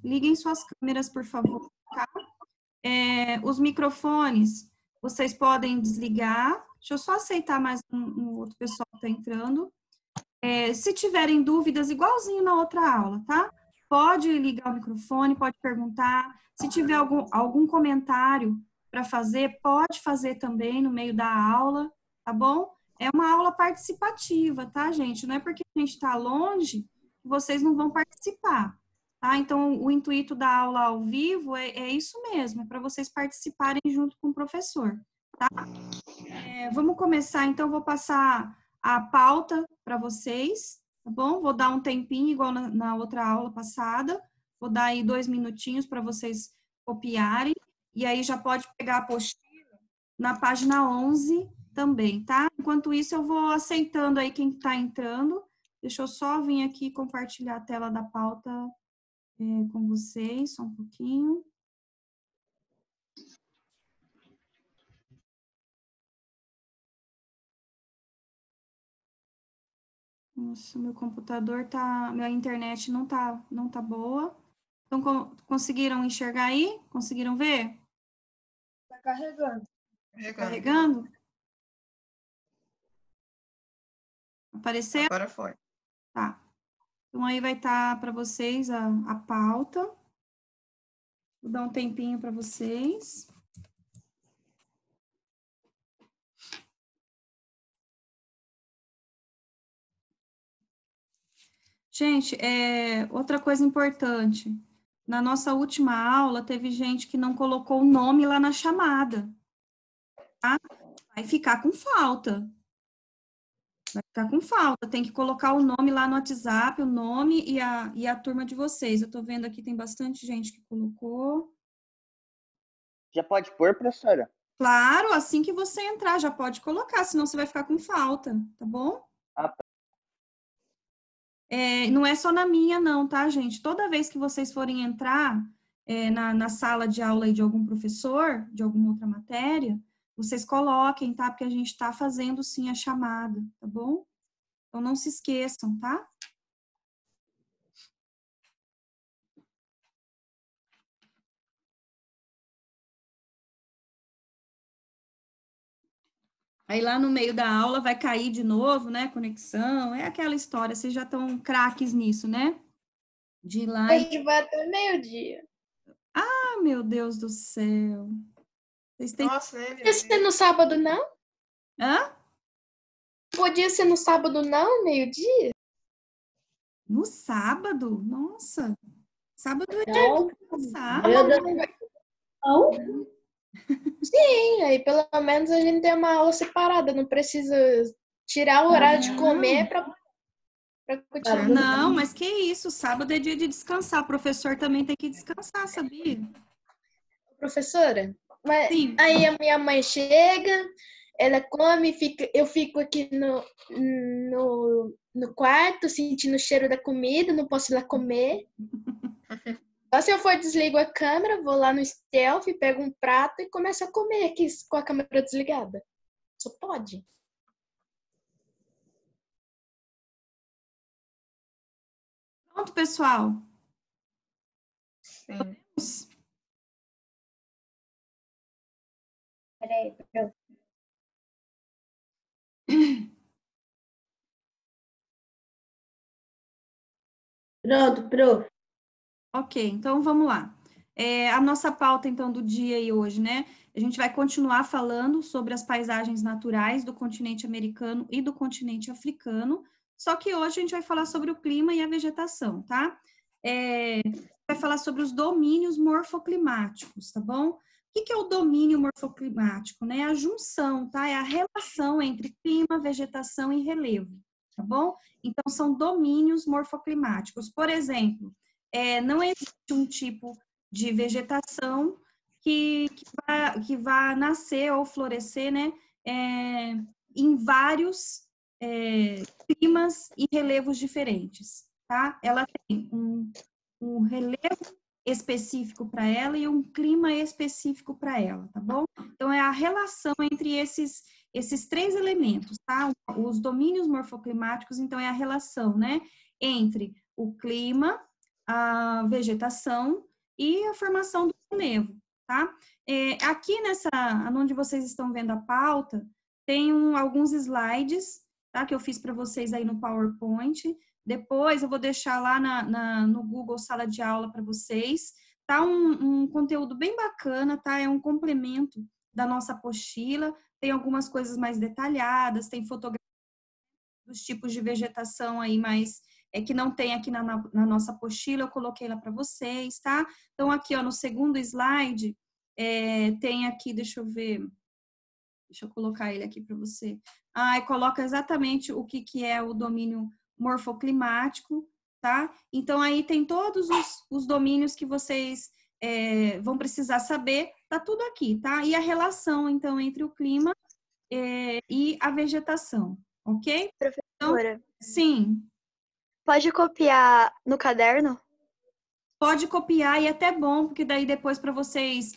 liguem suas câmeras, por favor, tá? Os microfones, vocês podem desligar. Deixa eu só aceitar mais um outro pessoal que está entrando. Se tiverem dúvidas, igualzinho na outra aula, tá? Pode ligar o microfone, pode perguntar. Se tiver algum comentário para fazer, pode fazer também no meio da aula, tá bom? É uma aula participativa, tá, gente? Não é porque a gente está longe que vocês não vão participar, tá? Então, o intuito da aula ao vivo é isso mesmo, é para vocês participarem junto com o professor, tá? Vamos começar, então, vou passar a pauta para vocês, tá bom? Vou dar um tempinho, igual na outra aula passada, vou dar aí 2 minutinhos para vocês copiarem, e aí já pode pegar a apostila na página 11 também, tá? Enquanto isso, eu vou aceitando aí quem está entrando. Deixa eu só vir aqui compartilhar a tela da pauta com vocês, só um pouquinho. Nossa, meu computador minha internet não tá boa. Então, conseguiram enxergar aí? Conseguiram ver? Tá carregando. Carregando? Apareceu? Agora foi. Tá. Então, aí vai estar para vocês a pauta. Vou dar um tempinho para vocês. Gente, outra coisa importante. Na nossa última aula, teve gente que não colocou o nome lá na chamada. Tá? Vai ficar com falta. Vai ficar com falta. Tem que colocar o nome lá no WhatsApp, o nome e a turma de vocês. Eu tô vendo aqui, tem bastante gente que colocou. Já pode pôr, professora? Claro, assim que você entrar, já pode colocar, senão você vai ficar com falta, tá bom? Ah, tá. Não é só na minha, não, tá, gente? Toda vez que vocês forem entrar na sala de aula aí de algum professor, de alguma outra matéria, vocês coloquem, tá? Porque a gente está fazendo, sim, a chamada, tá bom? Então, não se esqueçam, tá? Aí lá no meio da aula vai cair de novo, né? Conexão, é aquela história, vocês já estão craques nisso, né? De ir lá Hoje vai até meio-dia. Ah, meu Deus do céu. Vocês têm... Nossa, né? Podia ser no sábado, não? Hã? Podia ser no sábado, não? Meio-dia? No sábado? Nossa. Sábado é Não. descansar. Não? Sim, aí pelo menos a gente tem uma aula separada, não precisa tirar o horário de comer para continuar. Não, mas que isso, sábado é dia de descansar. O professor também tem que descansar, sabia? Professora, mas Sim. aí a minha mãe chega, ela come, eu fico aqui no quarto sentindo o cheiro da comida, não posso ir lá comer. Só se eu for desligo a câmera, vou lá no stealth, pego um prato e começo a comer aqui com a câmera desligada. Só pode. Pronto, pessoal. Sim. Peraí, prof. Pronto, prof. Ok, então vamos lá. A nossa pauta, então, do dia e hoje, né? A gente vai continuar falando sobre as paisagens naturais do continente americano e do continente africano, só que hoje a gente vai falar sobre o clima e a vegetação, tá? Vai falar sobre os domínios morfoclimáticos, tá bom? O que é o domínio morfoclimático, né? A junção, tá? É a relação entre clima, vegetação e relevo, tá bom? Então, são domínios morfoclimáticos. Por exemplo, não existe um tipo de vegetação que vai nascer ou florescer, né, em vários climas e relevos diferentes, tá? Ela tem um relevo específico para ela e um clima específico para ela, tá bom? Então, é a relação entre esses 3 elementos, tá? Os domínios morfoclimáticos, então, é a relação, né, entre o clima, a vegetação e a formação do relevo, tá? Aqui onde vocês estão vendo a pauta, tem alguns slides, tá? Que eu fiz para vocês aí no PowerPoint. Depois eu vou deixar lá no Google Sala de Aula para vocês. Tá um conteúdo bem bacana, tá? É um complemento da nossa apostila. Tem algumas coisas mais detalhadas, tem fotografias dos tipos de vegetação aí, mas que não tem aqui na nossa apostila, eu coloquei lá para vocês, tá? Então, aqui, ó, no segundo slide, tem aqui, deixa eu colocar ele aqui para você. E coloca exatamente o que é o domínio morfoclimático, tá? Então, aí tem todos os domínios que vocês vão precisar saber, tá tudo aqui, tá? E a relação, então, entre o clima e a vegetação, ok? Professora, Sim. pode copiar no caderno? Pode copiar e é até bom, porque daí depois para vocês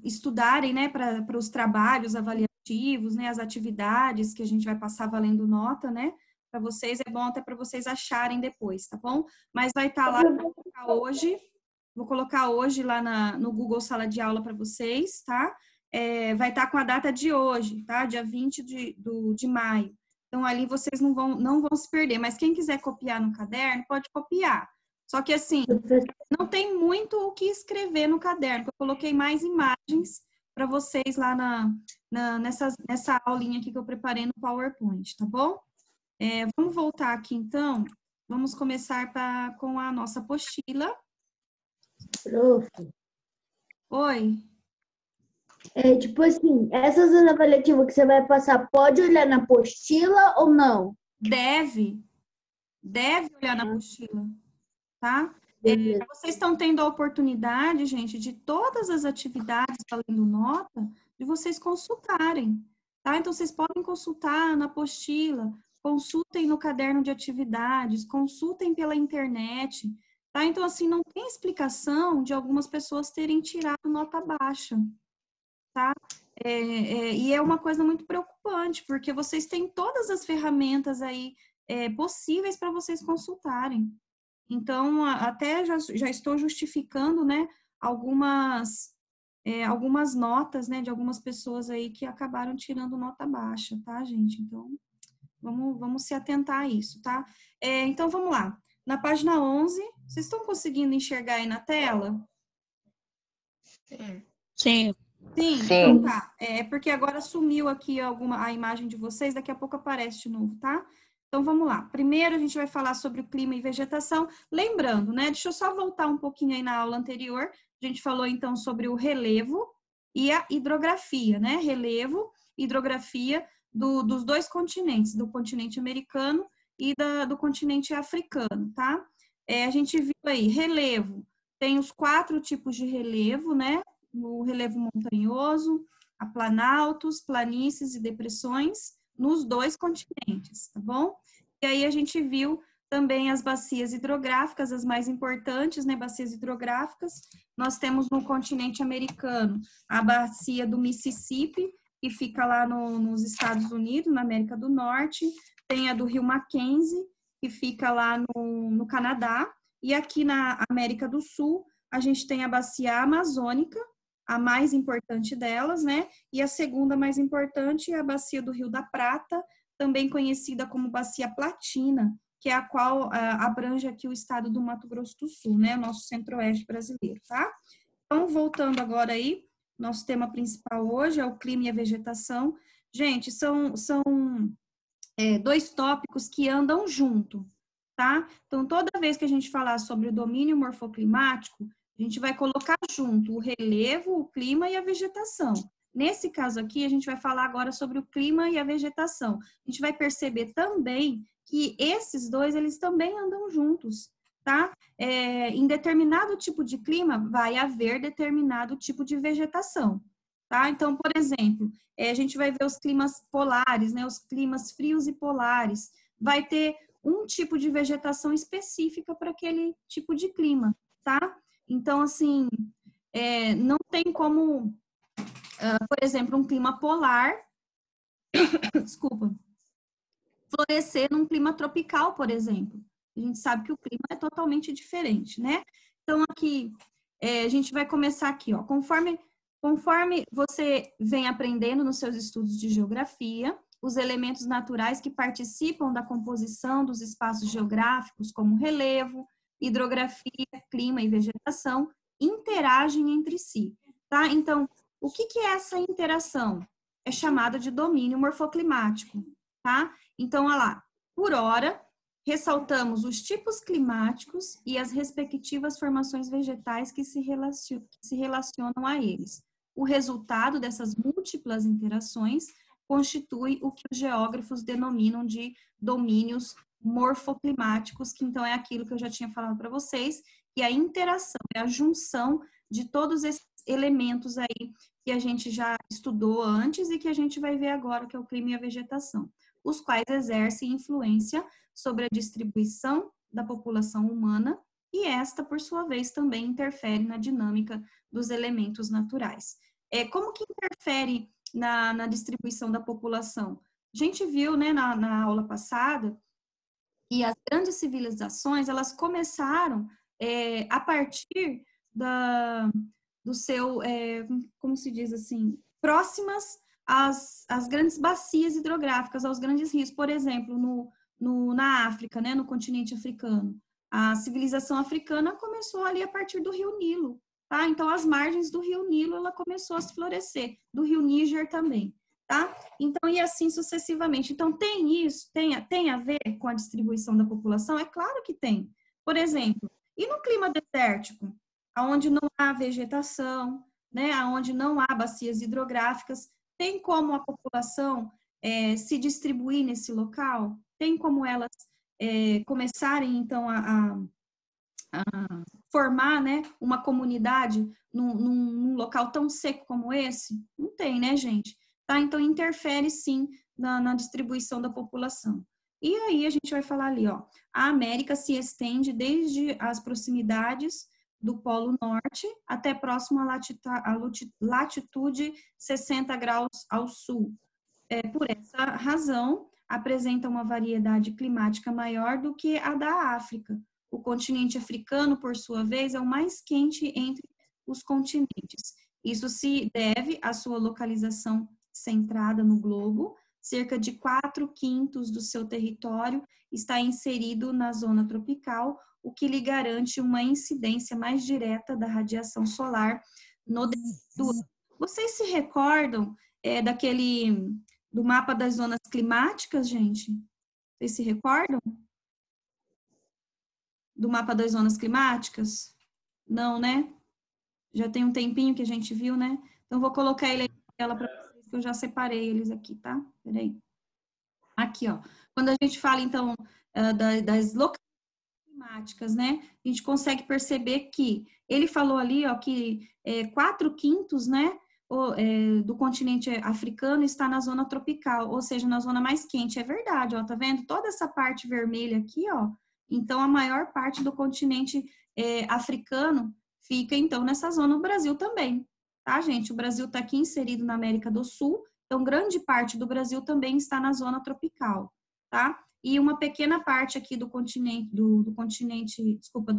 estudarem, né, para os trabalhos avaliativos, né, as atividades que a gente vai passar valendo nota, né, para vocês, é bom até para vocês acharem depois, tá bom? Mas vai estar lá, vou colocar hoje lá no Google Sala de Aula para vocês, tá? Vai estar com a data de hoje, tá? Dia 20 de maio. Então, ali vocês não vão se perder. Mas quem quiser copiar no caderno, pode copiar. Só que, assim, não tem muito o que escrever no caderno. Eu coloquei mais imagens para vocês lá nessa aulinha aqui que eu preparei no PowerPoint, tá bom? Vamos voltar aqui, então. Vamos começar com a nossa apostila. Prof. Oi. Tipo assim, essas avaliativas que você vai passar, pode olhar na apostila ou não? Deve olhar na apostila, tá? Vocês estão tendo a oportunidade, gente, de todas as atividades valendo nota, de vocês consultarem, tá? Então, vocês podem consultar na apostila, consultem no caderno de atividades, consultem pela internet, tá? Então, assim, não tem explicação de algumas pessoas terem tirado nota baixa, tá? E é uma coisa muito preocupante, porque vocês têm todas as ferramentas aí possíveis para vocês consultarem. Então, até já estou justificando, né, algumas notas, né, de algumas pessoas aí que acabaram tirando nota baixa, tá, gente? Então, vamos se atentar a isso, tá? Então, vamos lá. Na página 11, vocês estão conseguindo enxergar aí na tela? Sim. Sim, então tá. Porque agora sumiu aqui a imagem de vocês, daqui a pouco aparece de novo, tá? Então, vamos lá. Primeiro, a gente vai falar sobre o clima e vegetação. Lembrando, né? Deixa eu só voltar um pouquinho aí na aula anterior. A gente falou, então, sobre o relevo e a hidrografia, né? Relevo e hidrografia dos dois continentes, do continente americano e do continente africano, tá? A gente viu aí, relevo. Tem os 4 tipos de relevo, né? O relevo montanhoso, a planaltos, planícies e depressões, nos 2 continentes, tá bom? E aí a gente viu também as bacias hidrográficas, as mais importantes, né, bacias hidrográficas. Nós temos no continente americano a bacia do Mississippi, que fica lá nos Estados Unidos, na América do Norte. Tem a do rio Mackenzie, que fica lá no Canadá. E aqui na América do Sul, a gente tem a bacia amazônica, a mais importante delas, né? E a segunda mais importante é a bacia do Rio da Prata, também conhecida como bacia platina, que é a qual abrange aqui o estado do Mato Grosso do Sul, né? Nosso centro-oeste brasileiro, tá? Então, voltando agora aí, nosso tema principal hoje é o clima e a vegetação. Gente, são 2 tópicos que andam junto, tá? Então, toda vez que a gente falar sobre o domínio morfoclimático, a gente vai colocar junto o relevo, o clima e a vegetação. Nesse caso aqui, a gente vai falar agora sobre o clima e a vegetação. A gente vai perceber também que esses 2, eles também andam juntos, tá? Em determinado tipo de clima, vai haver determinado tipo de vegetação, tá? Então, por exemplo, a gente vai ver os climas polares, né? Os climas frios e polares. Vai ter um tipo de vegetação específica para aquele tipo de clima, tá? Então, assim, não tem como, por exemplo, um clima polar, desculpa, florescer num clima tropical, por exemplo, A gente sabe que o clima é totalmente diferente, né? Então, aqui, a gente vai começar aqui, ó. Conforme você vem aprendendo nos seus estudos de geografia, os elementos naturais que participam da composição dos espaços geográficos, como relevo, hidrografia, clima e vegetação, interagem entre si, tá? Então, o que é essa interação? É chamada de domínio morfoclimático, tá? Então, olha lá, por hora, ressaltamos os tipos climáticos e as respectivas formações vegetais que se relacionam a eles. O resultado dessas múltiplas interações constitui o que os geógrafos denominam de domínios morfoclimáticos, que então é aquilo que eu já tinha falado para vocês, que a interação é a junção de todos esses elementos aí que a gente já estudou antes e que a gente vai ver agora, que é o clima e a vegetação, os quais exercem influência sobre a distribuição da população humana e esta, por sua vez, também interfere na dinâmica dos elementos naturais. Como que interfere na distribuição da população? A gente viu, né, na aula passada, que as grandes civilizações, elas começaram a partir do seu, como se diz assim, próximas às grandes bacias hidrográficas, aos grandes rios. Por exemplo, na África, né, no continente africano, a civilização africana começou ali a partir do rio Nilo, tá? Então, as margens do rio Nilo, ela começou a se florescer, do rio Níger também, tá? Então, e assim sucessivamente. Então, tem a ver com a distribuição da população? É claro que tem. Por exemplo, e no clima desértico, onde não há vegetação, né, onde não há bacias hidrográficas, tem como a população se distribuir nesse local? Tem como elas começarem, então, a formar, né, uma comunidade num local tão seco como esse? Não tem, né, gente? Tá? Então, interfere, sim, na distribuição da população. E aí, a gente vai falar ali, ó, a América se estende desde as proximidades do Polo Norte até próximo à latitude 60 graus ao sul. Por essa razão, apresenta uma variedade climática maior do que a da África. O continente africano, por sua vez, é o mais quente entre os continentes. Isso se deve à sua localização centrada no globo. Cerca de 4/5 do seu território está inserido na zona tropical, o que lhe garante uma incidência mais direta da radiação solar no do. Vocês se recordam do mapa das zonas climáticas, gente? Vocês se recordam? Do mapa das zonas climáticas? Não, né? Já tem um tempinho que a gente viu, né? Então, vou colocar ele aí na tela para vocês, que eu já separei eles aqui, tá? Peraí. Aqui, ó. Quando a gente fala, então, das localizações climáticas, né? A gente consegue perceber que ele falou ali, ó, que 4/5, né? Do continente africano está na zona tropical, ou seja, na zona mais quente. É verdade, ó, tá vendo? Toda essa parte vermelha aqui, ó. Então, a maior parte do continente africano fica, então, nessa zona. O Brasil também, tá, gente? O Brasil está aqui inserido na América do Sul, então, grande parte do Brasil também está na zona tropical, tá? E uma pequena parte aqui do continente, desculpa,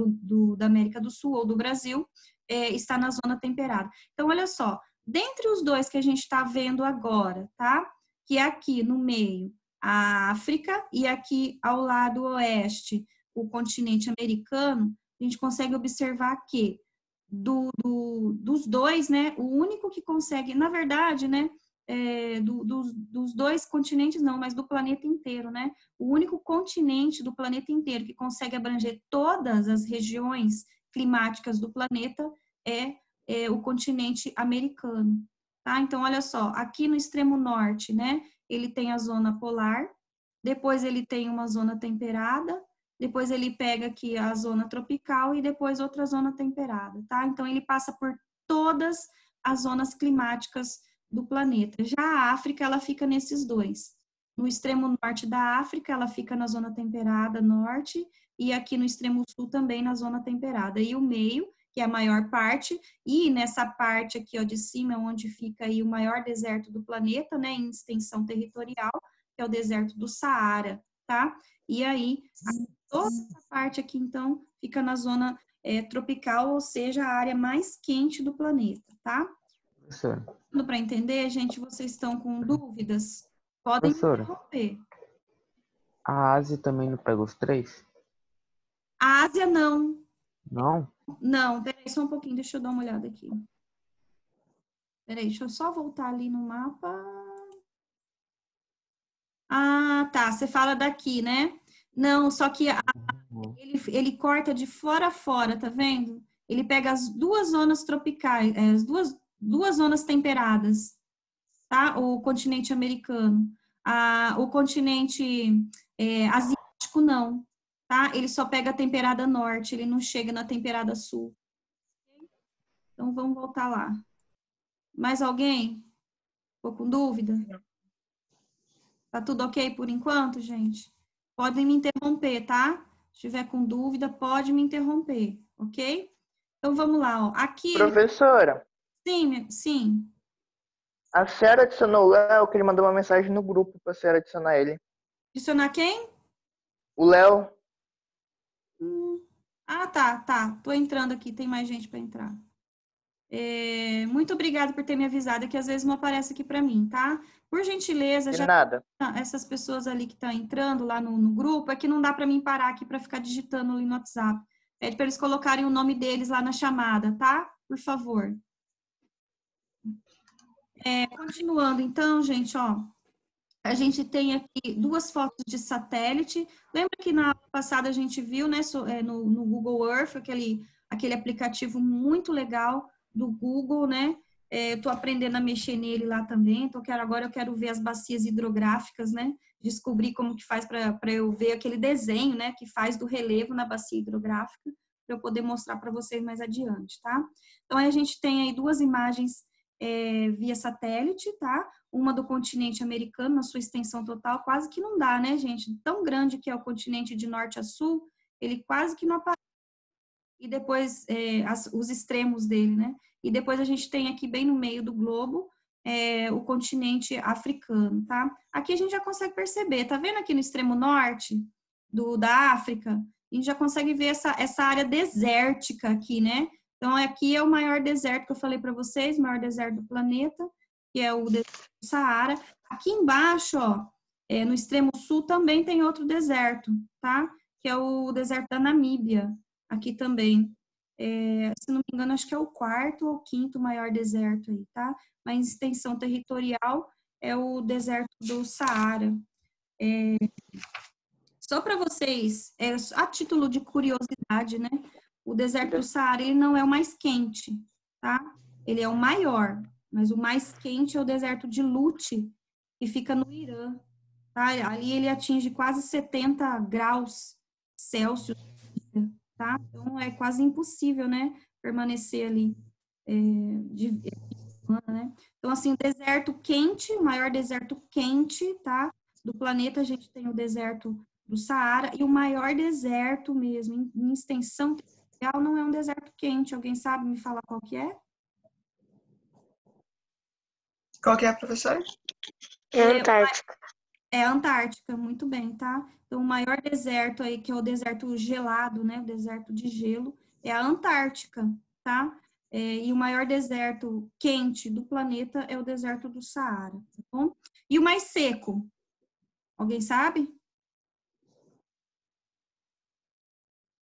da América do Sul ou do Brasil, está na zona temperada. Então, olha só, dentre os dois que a gente está vendo agora, tá? Que é aqui no meio a África e aqui ao lado oeste o continente americano, a gente consegue observar que dos dois, né? O único que consegue, na verdade, né? Dos dois continentes não, mas do planeta inteiro, né? O único continente do planeta inteiro que consegue abranger todas as regiões climáticas do planeta é o continente americano, tá? Então, olha só, aqui no extremo norte, né? Ele tem a zona polar, depois ele tem uma zona temperada, depois ele pega aqui a zona tropical e depois outra zona temperada, tá? Então, ele passa por todas as zonas climáticas do planeta. Já a África, ela fica nesses dois. No extremo norte da África, ela fica na zona temperada norte, e aqui no extremo sul também na zona temperada. E o meio, que é a maior parte, e nessa parte aqui, ó, de cima, onde fica aí o maior deserto do planeta, né, em extensão territorial, que é o deserto do Saara, tá? E aí, Toda essa parte aqui, então, fica na zona tropical, ou seja, a área mais quente do planeta, tá? Professora, Dando para entender, gente, vocês estão com dúvidas? Podem me professora, interromper. a Ásia também não pega os três? A Ásia, não. Não? Não, peraí só um pouquinho, deixa eu dar uma olhada aqui. Peraí, deixa eu só voltar ali no mapa. Ah, tá, você fala daqui, né? Não, só que ele corta de fora a fora, tá vendo? Ele pega as duas zonas tropicais, as duas zonas temperadas, tá? O continente americano. O continente asiático, não, tá? Ele só pega a temperada norte, ele não chega na temperada sul. Então, vamos voltar lá. Mais alguém? Ficou com dúvida? Tá tudo ok por enquanto, gente? Podem me interromper, tá? Se tiver com dúvida, pode me interromper, ok? Então, vamos lá, ó. Aqui, Professora, sim. a senhora adicionou o Léo, que ele mandou uma mensagem no grupo pra senhora adicionar ele. Adicionar quem? O Léo, Tá. Tô entrando aqui, tem mais gente para entrar. Muito obrigada por ter me avisado, que às vezes não aparece aqui para mim, tá? Por gentileza, de já nada. essas pessoas ali que estão entrando lá no grupo, é que não dá para mim parar aqui para ficar digitando ali no WhatsApp. Pede para eles colocarem o nome deles lá na chamada, tá? Por favor. Continuando, então, gente, ó. A gente tem aqui duas fotos de satélite. Lembra que na aula passada a gente viu, né, no Google Earth, aquele aplicativo muito legal do Google, né? Eu tô aprendendo a mexer nele lá também. Então, agora eu quero ver as bacias hidrográficas, né? Descobrir como que faz para eu ver aquele desenho, né? Que faz do relevo na bacia hidrográfica, para eu poder mostrar para vocês mais adiante, tá? Então, aí a gente tem aí duas imagens via satélite, tá? Uma do continente americano, na sua extensão total, quase que não dá, né, gente? Tão grande que é o continente de norte a sul, ele quase que não aparece. E depois, os extremos dele, né? E depois a gente tem aqui, bem no meio do globo, o continente africano, tá? Aqui a gente já consegue perceber, tá vendo aqui no extremo norte da África? A gente já consegue ver essa área desértica aqui, né? Então, aqui é o maior deserto que eu falei para vocês, o maior deserto do planeta, que é o deserto do Saara. Aqui embaixo, ó, no extremo sul também tem outro deserto, tá? Que é o deserto da Namíbia, aqui também. Se não me engano, acho que é o quarto ou quinto maior deserto aí, tá? Mas em extensão territorial é o deserto do Saara. Só para vocês, a título de curiosidade, né? O deserto do Saara, ele não é o mais quente, tá? Ele é o maior, mas o mais quente é o deserto de Lute, que fica no Irã, tá? Ali ele atinge quase 70 graus Celsius, tá? Então, é quase impossível, né? Permanecer ali, né? Então, assim, o deserto quente, o maior deserto quente, tá? Do planeta, a gente tem o deserto do Saara, e o maior deserto mesmo, em extensão territorial, não é um deserto quente. Alguém sabe me falar qual que é? Qual que é, professora? Antártica. É a Antártica, muito bem, tá? Então, o maior deserto aí, que é o deserto gelado, né? O deserto de gelo, é a Antártica, tá? E o maior deserto quente do planeta é o deserto do Saara, tá bom? E o mais seco? Alguém sabe?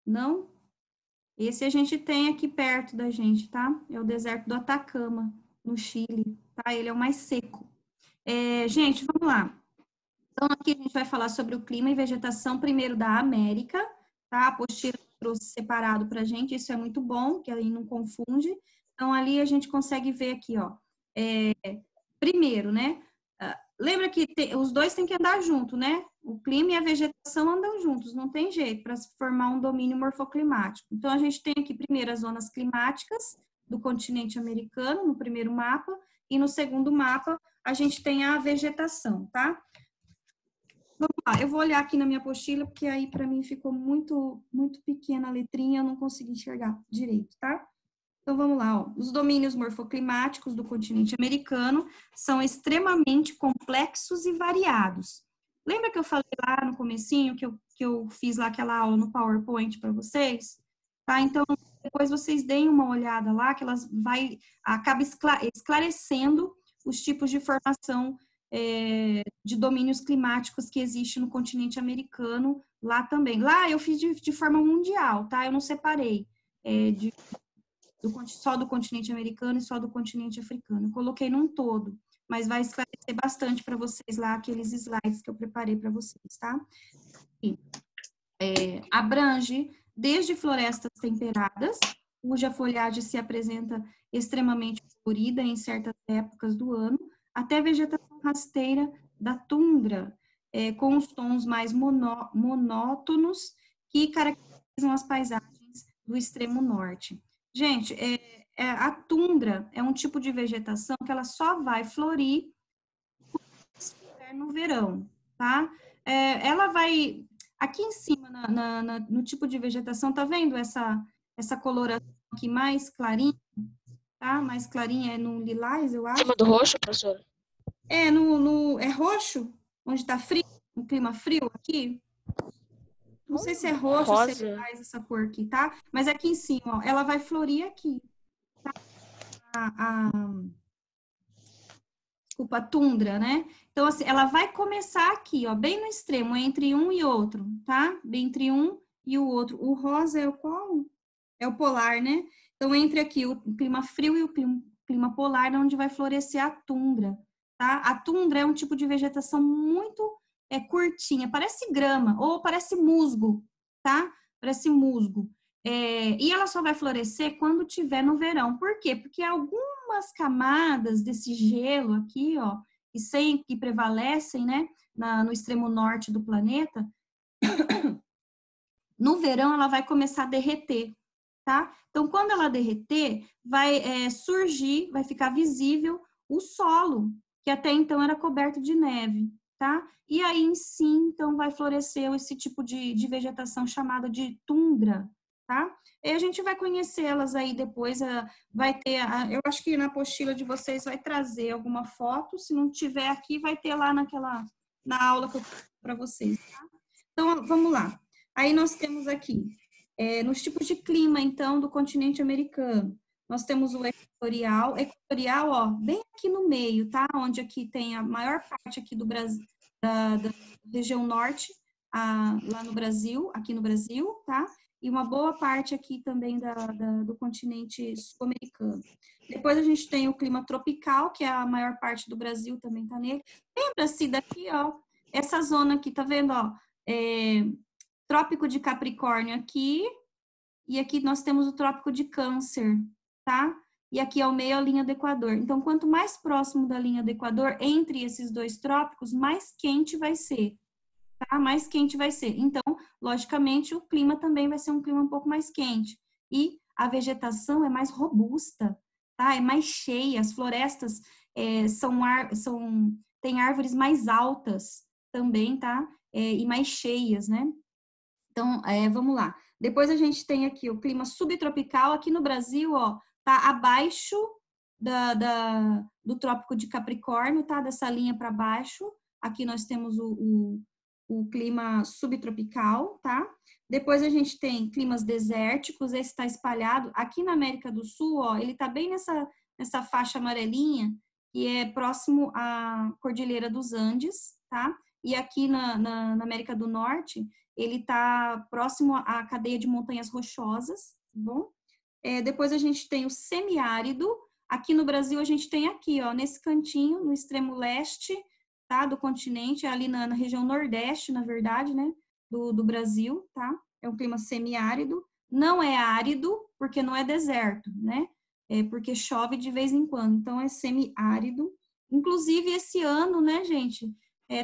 Não? Esse a gente tem aqui perto da gente, tá? É o deserto do Atacama, no Chile, tá? Ele é o mais seco. Gente, vamos lá. Então, aqui a gente vai falar sobre o clima e vegetação, primeiro da América, tá? A apostila trouxe separado pra gente, isso é muito bom, que aí não confunde. Então, ali a gente consegue ver aqui, ó. Primeiro, né? Lembra que os dois têm que andar junto, né? O clima e a vegetação andam juntos, não tem jeito para se formar um domínio morfoclimático. Então, a gente tem aqui primeiro as zonas climáticas do continente americano, no primeiro mapa, e no segundo mapa a gente tem a vegetação, tá? Vamos lá, eu vou olhar aqui na minha apostila, porque aí para mim ficou muito, muito pequena a letrinha, eu não consegui enxergar direito, tá? Então, vamos lá, ó. Os domínios morfoclimáticos do continente americano são extremamente complexos e variados. Lembra que eu falei lá no comecinho que eu fiz lá aquela aula no PowerPoint para vocês? Tá? Então, depois vocês deem uma olhada lá, que acaba esclarecendo os tipos de formação de domínios climáticos que existe no continente americano lá também. Lá eu fiz de forma mundial, tá? Eu não separei só do continente americano e só do continente africano. Eu coloquei num todo, mas vai esclarecer bastante para vocês lá aqueles slides que eu preparei para vocês, tá? E, abrange desde florestas temperadas, cuja folhagem se apresenta extremamente colorida em certas épocas do ano, até vegetação rasteira da tundra, com os tons mais monótonos que caracterizam as paisagens do extremo norte. Gente, a tundra é um tipo de vegetação que ela só vai florir no verão, tá? Ela vai... Aqui em cima, no tipo de vegetação, tá vendo essa coloração aqui mais clarinha, tá? Mais clarinha, é no lilás, eu acho. Em cima do roxo, professora? É roxo, onde tá frio, um clima frio aqui. Não sei se é roxo ou se é lilás essa cor aqui, tá? Mas aqui em cima, ó, ela vai florir aqui, tá? Desculpa, a tundra, né? Então, assim, ela vai começar aqui, ó, bem no extremo, entre um e outro, tá? Bem entre um e o outro. O rosa é o qual? É o polar, né? Então, entre aqui o clima frio e o clima polar, onde vai florescer a tundra, tá? A tundra é um tipo de vegetação muito curtinha, parece grama ou parece musgo, tá? Parece musgo. E ela só vai florescer quando tiver no verão. Por quê? Porque algumas camadas desse gelo aqui, ó, que prevalecem, né, no extremo norte do planeta, no verão ela vai começar a derreter, tá? Então, quando ela derreter, vai surgir, vai ficar visível o solo, que até então era coberto de neve, tá? E aí, sim, então, vai florescer esse tipo de vegetação chamada de tundra, tá? E a gente vai conhecê-las aí depois, vai ter, eu acho que na apostila de vocês vai trazer alguma foto, se não tiver aqui, vai ter lá na aula que eu fiz para vocês, tá? Então, vamos lá. Aí nós temos aqui, nos tipos de clima, então, do continente americano, nós temos o equatorial, ó, bem aqui no meio, tá? Onde aqui tem a maior parte aqui do Brasil, da região norte, lá no Brasil, aqui no Brasil, tá? E uma boa parte aqui também do continente sul-americano. Depois a gente tem o clima tropical, que é a maior parte do Brasil também tá nele. Lembra-se daqui, ó, essa zona aqui, tá vendo, ó? Trópico de Capricórnio aqui, e aqui nós temos o Trópico de Câncer, tá? E aqui ao meio a linha do Equador. Então, quanto mais próximo da linha do Equador, entre esses dois trópicos, mais quente vai ser, tá? Mais quente vai ser. Então, logicamente, o clima também vai ser um clima um pouco mais quente. E a vegetação é mais robusta, tá? É mais cheia, as florestas têm árvores mais altas também, tá? E mais cheias, né? Então, vamos lá. Depois a gente tem aqui o clima subtropical. Aqui no Brasil, ó, tá abaixo do Trópico de Capricórnio, tá? Dessa linha para baixo. Aqui nós temos o clima subtropical, tá? Depois a gente tem climas desérticos. Esse está espalhado. Aqui na América do Sul, ó, ele tá bem nessa faixa amarelinha, que é próximo à Cordilheira dos Andes, tá? E aqui na América do Norte, ele está próximo à cadeia de montanhas rochosas, tá bom? Depois a gente tem o semiárido. Aqui no Brasil a gente tem aqui, ó, nesse cantinho, no extremo leste, tá, do continente, ali na região nordeste, na verdade, né, do Brasil, tá? É um clima semiárido. Não é árido, porque não é deserto, né? Porque chove de vez em quando, então é semiárido. Inclusive esse ano, né, gente,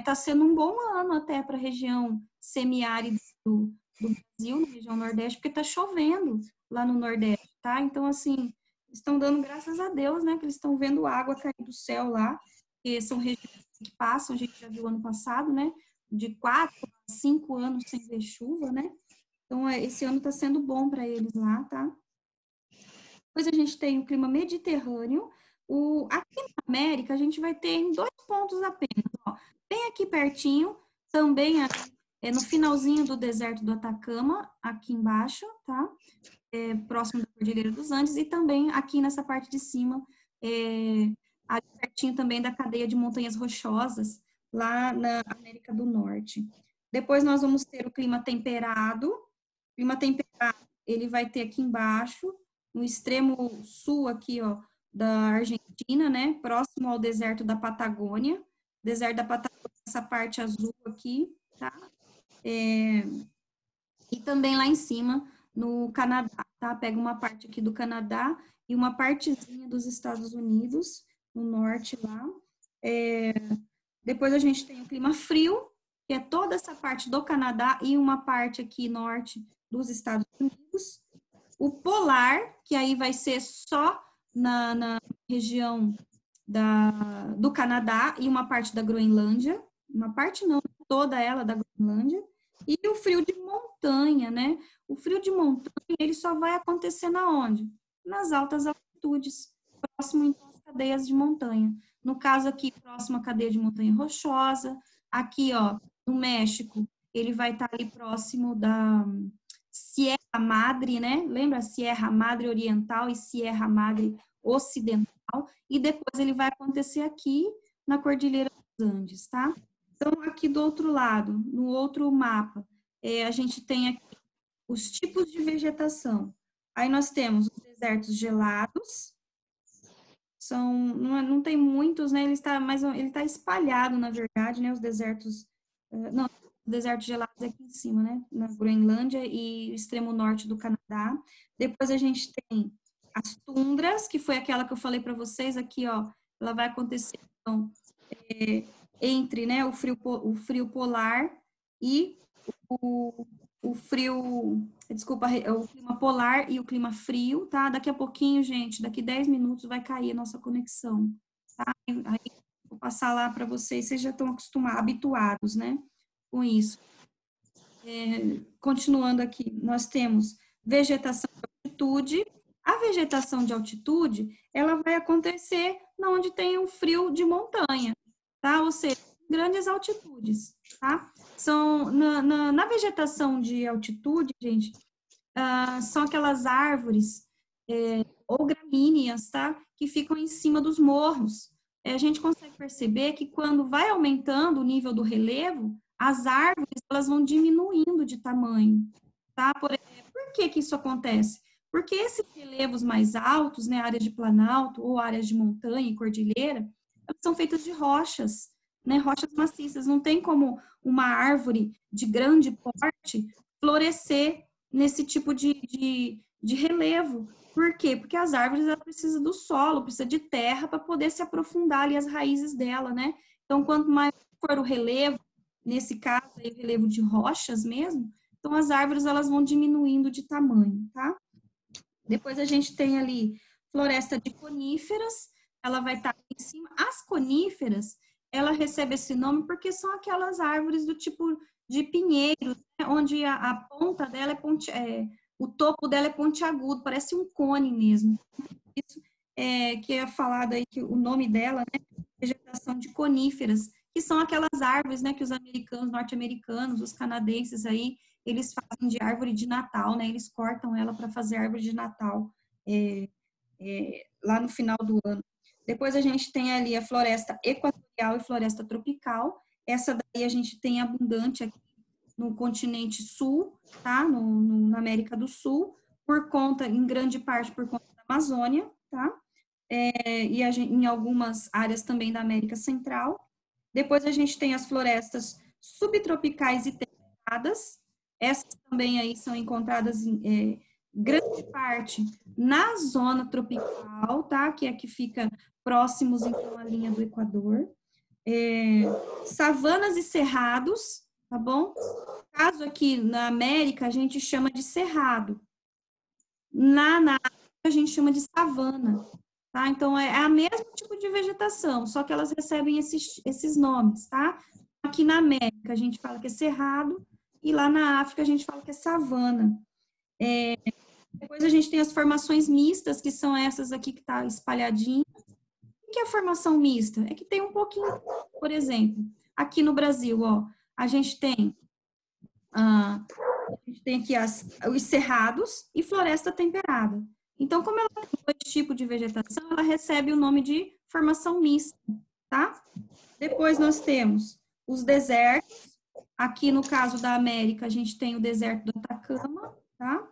tá sendo um bom ano até para a região semiárida do Brasil, na região Nordeste, porque tá chovendo lá no Nordeste, tá? Então, assim, estão dando graças a Deus, né, que eles estão vendo água cair do céu lá, que são regiões que passam, a gente já viu ano passado, né, de 4 a 5 anos sem ver chuva, né? Então, esse ano tá sendo bom para eles lá, tá? Depois a gente tem o clima mediterrâneo. Aqui na América, a gente vai ter em 2 pontos apenas, ó. Bem aqui pertinho, também no finalzinho do deserto do Atacama, aqui embaixo, tá? Próximo da Cordilheira dos Andes, e também aqui nessa parte de cima, ali pertinho também da cadeia de montanhas rochosas, lá na América do Norte. Depois nós vamos ter o clima temperado. O clima temperado, ele vai ter aqui embaixo, no extremo sul aqui, ó, da Argentina, né? Próximo ao deserto da Patagônia. Deserto da Patagônia, essa parte azul aqui, tá? E também lá em cima, no Canadá, tá? Pega uma parte aqui do Canadá e uma partezinha dos Estados Unidos, no norte lá. Depois a gente tem o clima frio, que é toda essa parte do Canadá e uma parte aqui norte dos Estados Unidos. O polar, que aí vai ser só na região do Canadá e uma parte da Groenlândia. Uma parte não, toda ela da Groenlândia. E o frio de montanha, né? O frio de montanha, ele só vai acontecer na onde? Nas altas altitudes, próximo então às cadeias de montanha. No caso aqui, próximo à cadeia de montanha rochosa. Aqui, ó, no México, ele vai estar ali próximo da Sierra Madre, né? Lembra? Sierra Madre Oriental e Sierra Madre Ocidental. E depois ele vai acontecer aqui na Cordilheira dos Andes, tá? Então, aqui do outro lado, no outro mapa, a gente tem aqui os tipos de vegetação. Aí nós temos os desertos gelados, não tem muitos, né? Ele está espalhado, na verdade, né? Os desertos, desertos gelados aqui em cima, né? Na Groenlândia e o extremo norte do Canadá. Depois a gente tem as tundras, que foi aquela que eu falei para vocês aqui, ó. Ela vai acontecer, então, entre, né, o frio polar e o frio, desculpa, o clima polar e o clima frio, tá? Daqui a pouquinho, gente, daqui 10 minutos vai cair a nossa conexão, tá? Aí vou passar lá para vocês já estão habituados, né, com isso. Continuando aqui, nós temos vegetação de altitude. A vegetação de altitude, ela vai acontecer onde tem um frio de montanha, tá? Ou seja, grandes altitudes, tá? Na vegetação de altitude, gente, são aquelas árvores ou gramíneas, tá? Que ficam em cima dos morros. A gente consegue perceber que quando vai aumentando o nível do relevo, as árvores, elas vão diminuindo de tamanho, tá? Por que isso acontece? Porque esses relevos mais altos, né, áreas de planalto ou áreas de montanha e cordilheira, elas são feitas de rochas, né, rochas maciças. Não tem como uma árvore de grande porte florescer nesse tipo de relevo. Por quê? Porque as árvores elas precisam do solo, precisa de terra para poder se aprofundar ali as raízes dela, né? Então, quanto mais for o relevo, nesse caso aí, o relevo de rochas mesmo, então as árvores elas vão diminuindo de tamanho, tá? Depois a gente tem ali floresta de coníferas, ela vai estar aqui em cima. As coníferas, ela recebe esse nome porque são aquelas árvores do tipo de pinheiro, né, onde a ponta dela o topo dela é pontiagudo, parece um cone mesmo. Isso que é falado aí, que o nome dela, né, vegetação de coníferas, que são aquelas árvores, né, que os americanos, norte-americanos, os canadenses aí, eles fazem de árvore de Natal, né? Eles cortam ela para fazer árvore de Natal lá no final do ano. Depois a gente tem ali a floresta equatorial e floresta tropical. Essa daí a gente tem abundante aqui no continente sul, tá? Na América do Sul, em grande parte por conta da Amazônia, tá? E em algumas áreas também da América Central. Depois a gente tem as florestas subtropicais e templadas. Essas também aí são encontradas em grande parte na zona tropical, tá? Que é que fica próximos, então, à linha do Equador. Savanas e cerrados, tá bom? No caso aqui na América, a gente chama de cerrado. Na África, a gente chama de savana, tá? Então, é a mesmo tipo de vegetação, só que elas recebem esses nomes, tá? Aqui na América, a gente fala que é cerrado, e lá na África a gente fala que é savana. Depois a gente tem as formações mistas, que são essas aqui que tá espalhadinha. O que é a formação mista? É que tem um pouquinho, por exemplo, aqui no Brasil, ó, a gente tem aqui os cerrados e floresta temperada. Então, como ela tem dois tipos de vegetação, ela recebe o nome de formação mista, tá? Depois nós temos os desertos. Aqui, no caso da América, a gente tem o deserto do Atacama, tá?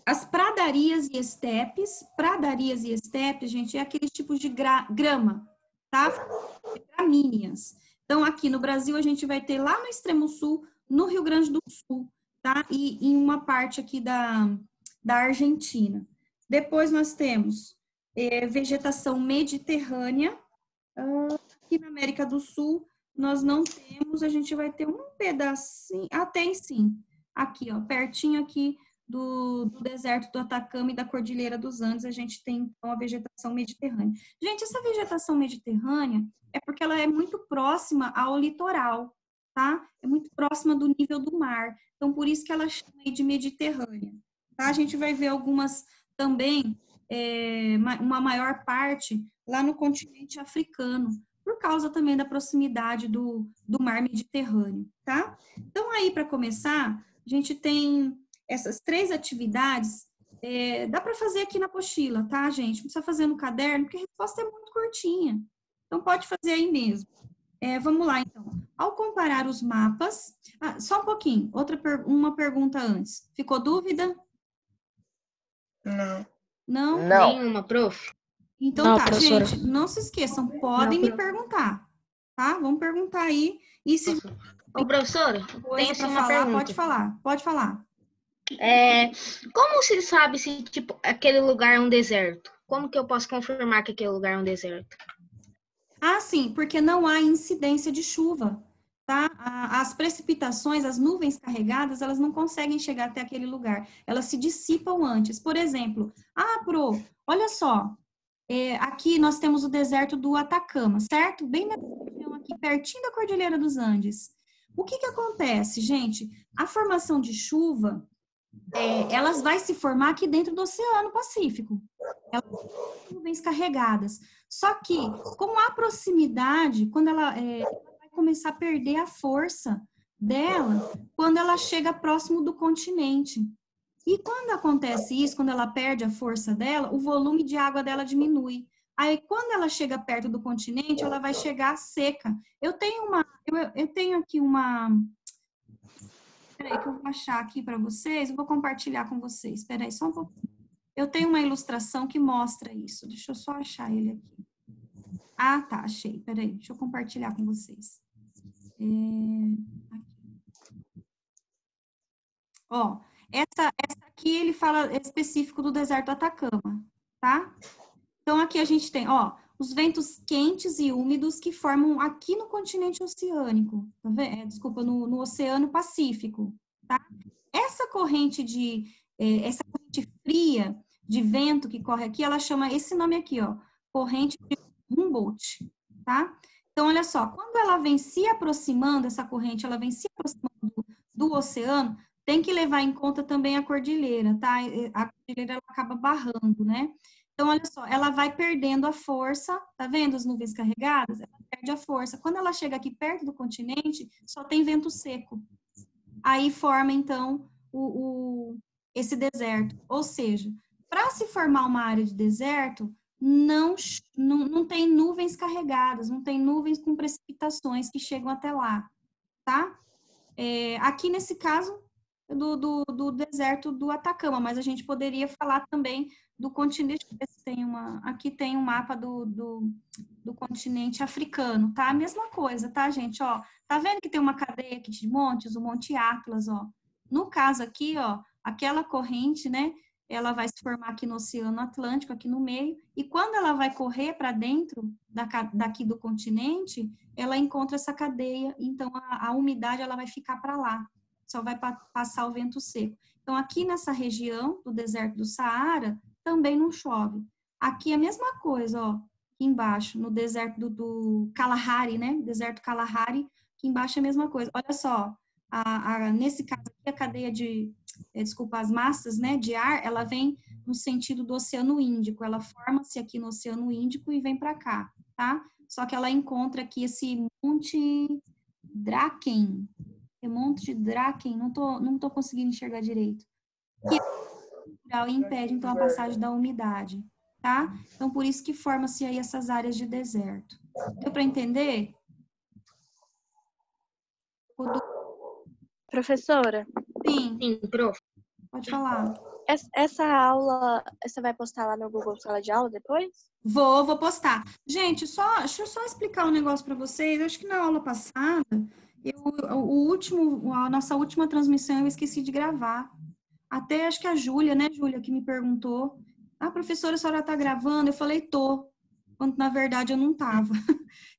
As pradarias e estepes. Pradarias e estepes, gente, é aqueles tipos de grama, tá? Gramíneas. Então, aqui no Brasil, a gente vai ter lá no extremo sul, no Rio Grande do Sul, tá? E em uma parte aqui da Argentina. Depois nós temos vegetação mediterrânea. Aqui na América do Sul, nós não temos, a gente vai ter um pedacinho, tem sim, aqui, ó, pertinho aqui do deserto do Atacama e da Cordilheira dos Andes, a gente tem, então, a vegetação mediterrânea. Gente, essa vegetação mediterrânea é porque ela é muito próxima ao litoral, tá? É muito próxima do nível do mar, então, por isso que ela chama de mediterrânea, tá? A gente vai ver algumas também, uma maior parte lá no continente africano, por causa também da proximidade do mar Mediterrâneo, tá? Então, aí, para começar, a gente tem essas 3 atividades, dá para fazer aqui na apostila, tá, gente? Não precisa fazer no caderno, porque a resposta é muito curtinha. Então, pode fazer aí mesmo. Vamos lá, então. Ao comparar os mapas... só um pouquinho, uma pergunta antes. Ficou dúvida? Não. Não? Nenhuma, prof. Então não, tá, professora. gente, não se esqueçam, podem me perguntar, tá? Vamos perguntar aí. E se Ô, professora, tem assim uma falar, pergunta. pode falar. Como se sabe se, tipo, aquele lugar é um deserto? Como que eu posso confirmar que aquele lugar é um deserto? Sim, porque não há incidência de chuva, tá? As precipitações, as nuvens carregadas, elas não conseguem chegar até aquele lugar. Elas se dissipam antes. Por exemplo, olha só, aqui nós temos o deserto do Atacama, certo? Bem na região aqui, pertinho da Cordilheira dos Andes. O que acontece, gente? A formação de chuva, elas vai se formar aqui dentro do Oceano Pacífico. Elas têm nuvens carregadas. Só que, com a proximidade, quando ela vai começar a perder a força dela, quando ela chega próximo do continente. E quando acontece isso, quando ela perde a força dela, o volume de água dela diminui. Aí, quando ela chega perto do continente, ela vai chegar seca. Eu tenho aqui uma... Peraí, que eu vou achar aqui para vocês, eu vou compartilhar com vocês. Peraí, só um pouquinho. Eu tenho uma ilustração que mostra isso. Deixa eu só achar ele aqui. Tá, achei. Peraí, deixa eu compartilhar com vocês. Ó, essa aqui ele fala específico do deserto do Atacama, tá? Então, aqui a gente tem, os ventos quentes e úmidos que formam aqui no continente oceânico, tá vendo? Desculpa, no Oceano Pacífico, tá? Essa corrente fria de vento que corre aqui, ela chama esse nome aqui, corrente de Humboldt, tá? Então, olha só, quando ela vem se aproximando, essa corrente, ela vem se aproximando do oceano, tem que levar em conta também a cordilheira, tá? A cordilheira, ela acaba barrando, né? Então, olha só, ela vai perdendo a força, tá vendo as nuvens carregadas? Ela perde a força. Quando ela chega aqui perto do continente, só tem vento seco. Aí forma, então, esse deserto. Ou seja, para se formar uma área de deserto, não tem nuvens carregadas, não tem nuvens com precipitações que chegam até lá, tá? Aqui nesse caso do deserto do Atacama, mas a gente poderia falar também do continente, aqui tem um mapa do continente africano, tá? A mesma coisa, tá, gente? Tá vendo que tem uma cadeia aqui de montes, o Monte Atlas, No caso aqui, aquela corrente, né? Ela vai se formar aqui no Oceano Atlântico, aqui no meio, e quando ela vai correr para dentro daqui do continente, ela encontra essa cadeia, então a umidade ela vai ficar para lá, só vai passar o vento seco. Então, aqui nessa região do deserto do Saara, também não chove. Aqui a mesma coisa, aqui embaixo, no deserto do Kalahari, né? Deserto Kalahari, aqui embaixo é a mesma coisa. Olha só, nesse caso aqui, a cadeia as massas, né, de ar, ela vem no sentido do Oceano Índico, ela forma-se aqui no Oceano Índico e vem para cá. tá? Só que ela encontra aqui esse Monte Draken. É Monte Draken, não tô conseguindo enxergar direito. Que é natural e impede, então, a passagem da umidade, tá? Então, por isso que forma-se aí essas áreas de deserto. Deu para entender? Professora, Sim, Sim, prof. pode falar. essa aula você vai postar lá no Google Sala de Aula depois? Vou postar. Gente, deixa eu só explicar um negócio para vocês. Eu acho que na aula passada, a nossa última transmissão eu esqueci de gravar. Até acho que a Júlia, né, Júlia, que me perguntou: ah, professora, a senhora tá gravando? Eu falei, tô. Quando na verdade eu não tava.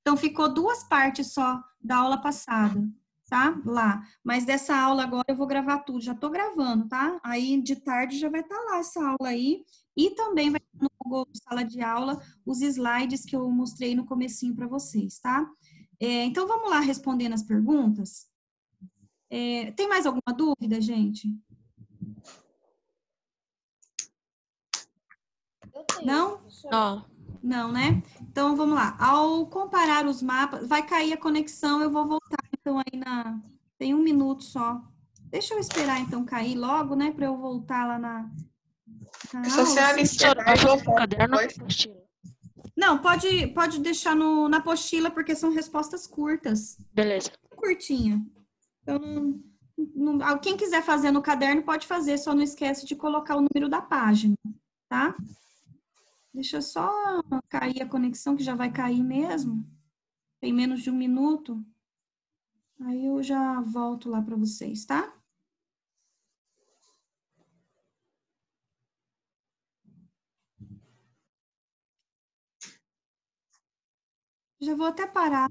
Então ficou 2 partes só da aula passada, tá? Lá. Mas dessa aula agora eu vou gravar tudo. Já tô gravando, tá? Aí de tarde já vai estar lá essa aula aí. E também vai estar no Google Sala de Aula os slides que eu mostrei no comecinho para vocês, tá? Então vamos lá respondendo as perguntas. Tem mais alguma dúvida, gente? Não? Ó, Não, né? Então, vamos lá. Ao comparar os mapas, vai cair a conexão, eu vou voltar, então, aí Tem 1 minuto só. Deixa eu esperar, então, cair logo, né? Para eu voltar lá na Se a aula. senhora encerrar, eu vou caderno depois. ou apostila? Não, pode deixar na apostila, porque são respostas curtas. Beleza. Curtinha. Então, quem quiser fazer no caderno, pode fazer, só não esquece de colocar o número da página, tá? Deixa só cair a conexão, que já vai cair mesmo. Tem menos de 1 minuto. Aí eu já volto lá para vocês, tá? Já vou até parar